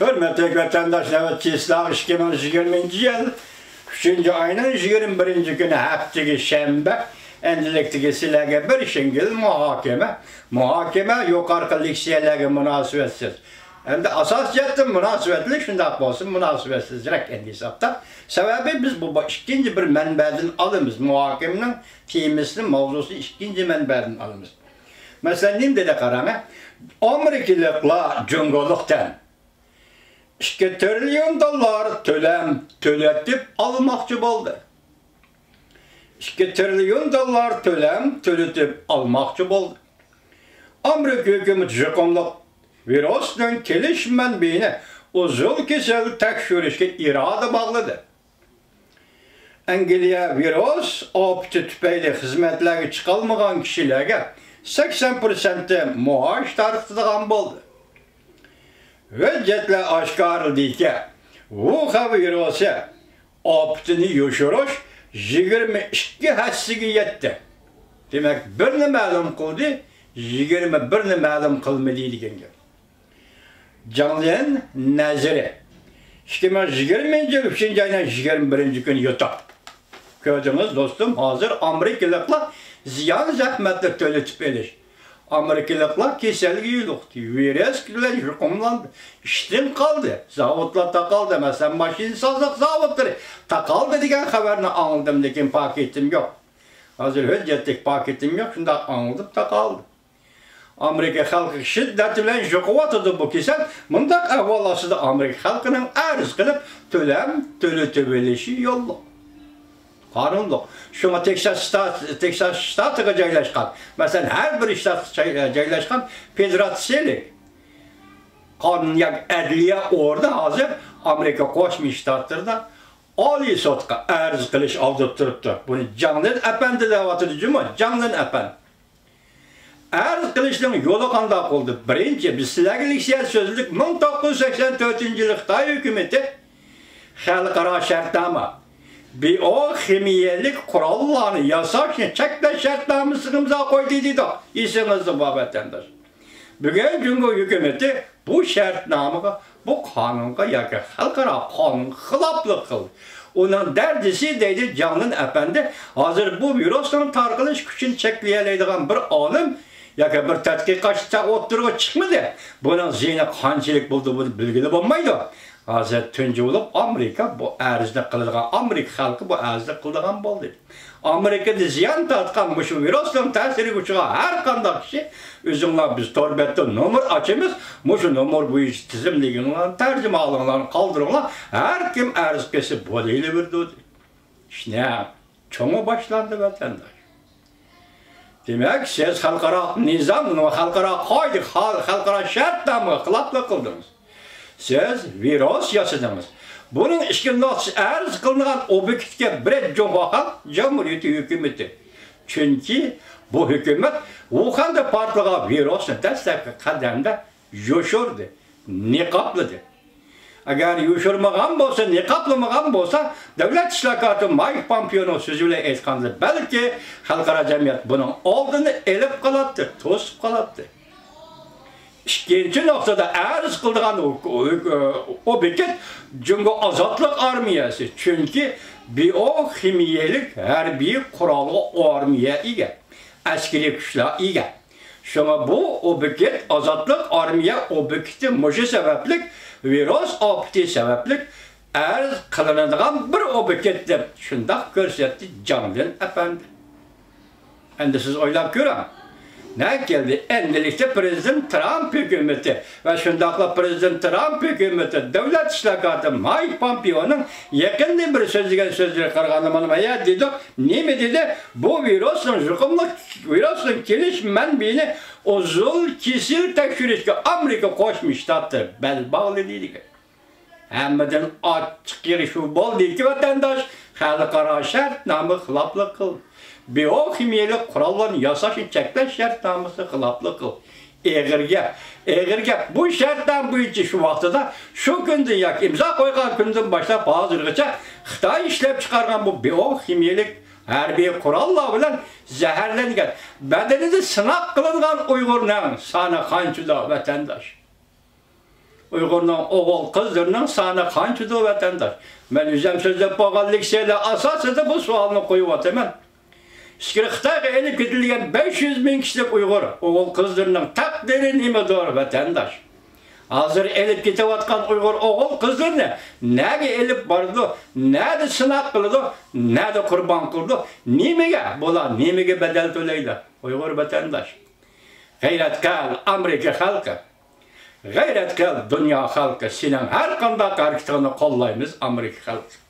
Hürmetli vatandaş, nöbetçiler 2020 yıl 3. ayının 21. günü haftaki şembe endilikdeki sizlerge bir şingil muhakeme yukarı liksiyelerge münasibetsiz. Endi asas jettim münasibetli şundak bolsun münasibetsizrek endi hesapta. Sebebi biz bu ikinci bir menbeden alımız. Muhakemenin temisli mavzusu ikinci menbeden alımız. Mesela neyim dedi karana? Amerikalıkla cüngoluktan 2 trilyon dolar töletip almakçı oldu. 2 trilyon dolar töletip almakçı oldu. Amerika hükümeti jıkımlık virüsden gelişmen beyine uzun kesel tekşürüşke irade bağladı. Angliya virüs opti tüpeyle hizmetleri çıkalmayan kişilerge 80% maaş tartıştıgan oldu. Hüccetle aşkarıldı ki bu virüsü optini yoşuruş 22 hassiga yetti. Demek birini ma'lum qildi, 21ni ma'lum qilmadi degan gap. Canlın nazari 2020 yıl 3. ayının 21. günü yutup. Gördünüz dostum, hazır Amerikalıklar ziyan zahmetli töletip eliş. Amerikalıklar keselliği yoktu. Virüs bilen yukumlandı. İşten kaldı. Zavutlar takaldı. Mesela maşinsazlık zavutları takaldı diyen haberini anladım. Lekin paketim yok. Hazır hüccetlik paketim yok. Şunda anladım takaldı. Amerika halkı şiddet bilen yukuvatıdı bu kesel. Bundak ahvalası da Amerika halkının arz kılıp töletip yollu. Kanunluk. Şuna Texas ştatıga joylashgan. Mesela her bir ştat joylashgan federatsiyalik. Kanunyak adliya orada hazır Amerika Qo'shma Shtatlarida Oliy sudga arz qilish oldib turibdi. Buni Jonglin apandi deyapti juma, Jonglin apand. Arz qilishning yo'li qanday bo'ldi? Birinchi biz sizlarga leksiya so'zlik 1984-yil Xitoy hukumati xalqaro shartnoma bioximiyelik kurallarını yasakken çekle şartnamasını imza koydu dedi. İsiniz bu vatandaş. Bugün Cumhur hükümeti bu şartnamaya, bu kanunga yakın halkara kanun hılaplık kıldı. Onun derdisi dedi Canlın Efendi, hazır bu virüsün tarqılış gücünü çekleyeleydiğen bir alim, yakın bir tetkikatçı oturuğa çıkmadı. Bunun zihni kançilik buldu, bunu bilgili olmaydı. Hazır tünce olup Amerika bu arzda kıldıgan, Amerika halkı bu arzda kıldıgan oldu. Amerika'da ziyan tartkan bu şu virüsün tesiri güçüne her kandak kişi üzümler biz torbette numar açımız, bu şu numar bu iş tizimliğinden tercüme alanlarını kaldırırlar, her kim arz kesip bu değil verdi. İşte çoğu başlandı vatandaş. Demek siz halkara nizamını, halkara kaydı, halkara şartnamı kılapla kıldınız. Siz virüs yaşadınız. Bunun işkinnası arz kılınan obyektike bir Cumhuriyeti hükümeti. Çünkü bu hükümet Wuhan'da partlayan virüsün destek kademde yoşurdu, niqapladı. Eğer yoşurmagan bolsa, niqaplamagan bolsa, devlet işlakatı Mike Pompeo'nun sözüyle etkandı. Belki halkara cemiyet bunun olduğunu elip kalattı, tosup kalattı. İkinci noktada arz kıldığan o beket Cumhur Azatlık Armiyası. Çünkü bioximiyelik harbiy kuralı armiya ega. Askeri güçler ega. Şuna bu o beket Azatlık Armiya o beketi muşu sebeplik virüs opti sebeplik arz kılınadığan bir o bekettir. Şundak görsetti Jonglin Efendi. Endi siz oylap görün. Ne geldi? Endilikte Prezident Trump hükümeti ve şundakla Prezident Trump hükümeti devlet işlakatı Mike Pompeo'nun yakında bir sözleri karganlamanıma ya dedi. Ne mi dedi? Bu virüsün gelişmen beyni uzun kesil tekşürüşke Amerika Qo'shma Shtatlar bel bağlı dedi. Hemeden açık yeri şu bol değil ki vatandaş halkara şartnamı hılaplık kıl. Bioximiyelik kurallarını yasaşın çeklen şartnaması hılaplık kıl. Eğer bu şarttan bu için şu vaxtıda şu günden yak imza koygan günden başlayıp hazırgıça Xitay işlep çıkargan bu bioximiyelik harbiy kurallar bilen zehirlengen bedeninde sınak kılıngan Uygur'un sana kançıda vatandaş. Uygur'un oğul kızlarının sana kançıdır vatandaş. Ben üzem sözde bağal liseyle asası da bu sualını koyup atamam. Şirket'e elip gidilgen 500 bin kişilik Uygur oğul kızlarının takdiri nime doğru vatandaş. Hazır elip gitevatkan Uygur oğul kızlarını nege elip bardı, nede sınak kıldı, nede kurban kıldı, nimege bola, nimege bedel töleydi Uygur vatandaş. Gayretkal Amerika halkı, gayretkal dünya halkı, senin her kanda karşılığını kollayımız Amerika halkı.